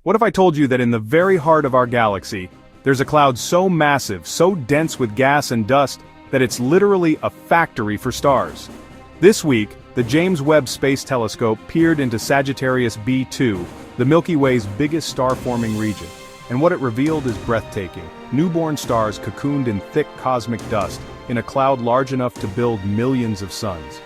What if I told you that in the very heart of our galaxy, there's a cloud so massive, so dense with gas and dust, that it's literally a factory for stars? This week, the James Webb Space Telescope peered into Sagittarius B2, the Milky Way's biggest star-forming region. And what it revealed is breathtaking. Newborn stars cocooned in thick cosmic dust, in a cloud large enough to build millions of suns.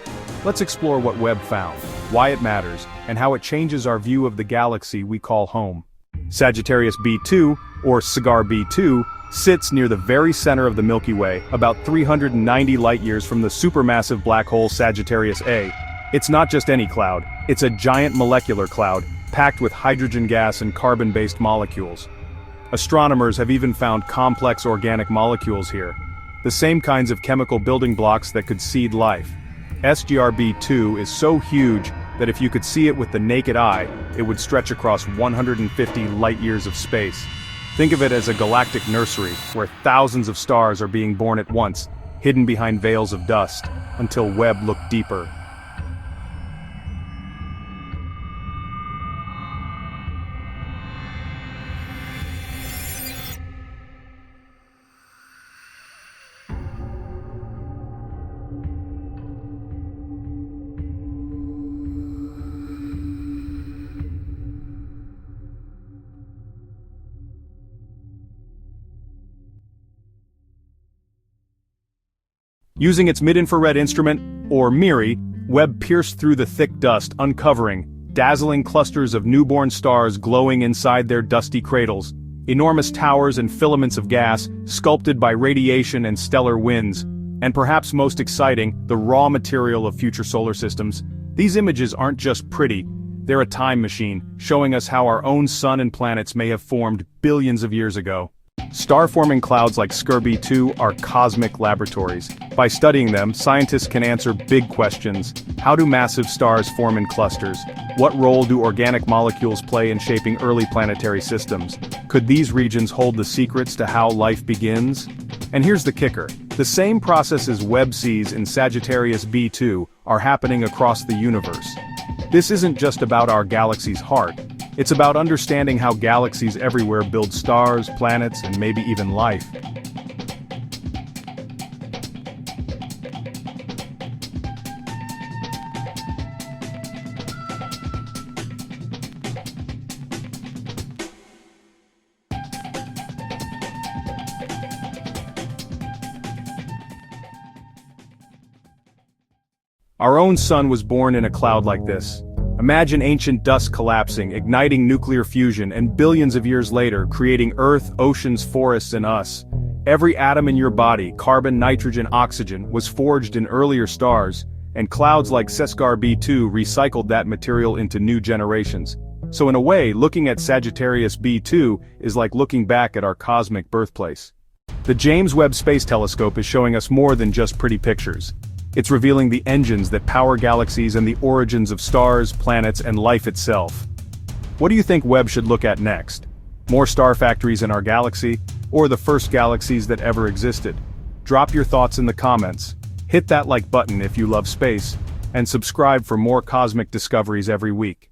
Let's explore what Webb found, why it matters, and how it changes our view of the galaxy we call home. Sagittarius B2, or Cigar B2, sits near the very center of the Milky Way, about 390 light-years from the supermassive black hole Sagittarius A. It's not just any cloud, it's a giant molecular cloud, packed with hydrogen gas and carbon-based molecules. Astronomers have even found complex organic molecules here, the same kinds of chemical building blocks that could seed life. SGRB2 is so huge that if you could see it with the naked eye, it would stretch across 150 light-years of space. Think of it as a galactic nursery, where thousands of stars are being born at once, hidden behind veils of dust, until Webb looked deeper. Using its mid-infrared instrument, or MIRI, Webb pierced through the thick dust, uncovering dazzling clusters of newborn stars glowing inside their dusty cradles, enormous towers and filaments of gas, sculpted by radiation and stellar winds, and perhaps most exciting, the raw material of future solar systems. These images aren't just pretty, they're a time machine, showing us how our own sun and planets may have formed billions of years ago. Star-forming clouds like SGRB2 are cosmic laboratories. By studying them, scientists can answer big questions. How do massive stars form in clusters? What role do organic molecules play in shaping early planetary systems? Could these regions hold the secrets to how life begins? And here's the kicker. The same processes Webb sees in Sagittarius B2 are happening across the universe. This isn't just about our galaxy's heart. It's about understanding how galaxies everywhere build stars, planets, and maybe even life. Our own sun was born in a cloud like this. Imagine ancient dust collapsing, igniting nuclear fusion, and billions of years later, creating Earth, oceans, forests, and us. Every atom in your body, carbon, nitrogen, oxygen, was forged in earlier stars, and clouds like SGRB2 recycled that material into new generations. So in a way, looking at Sagittarius B2 is like looking back at our cosmic birthplace. The James Webb Space Telescope is showing us more than just pretty pictures. It's revealing the engines that power galaxies and the origins of stars, planets, and life itself. What do you think Webb should look at next? More star factories in our galaxy, or the first galaxies that ever existed? Drop your thoughts in the comments, hit that like button if you love space, and subscribe for more cosmic discoveries every week.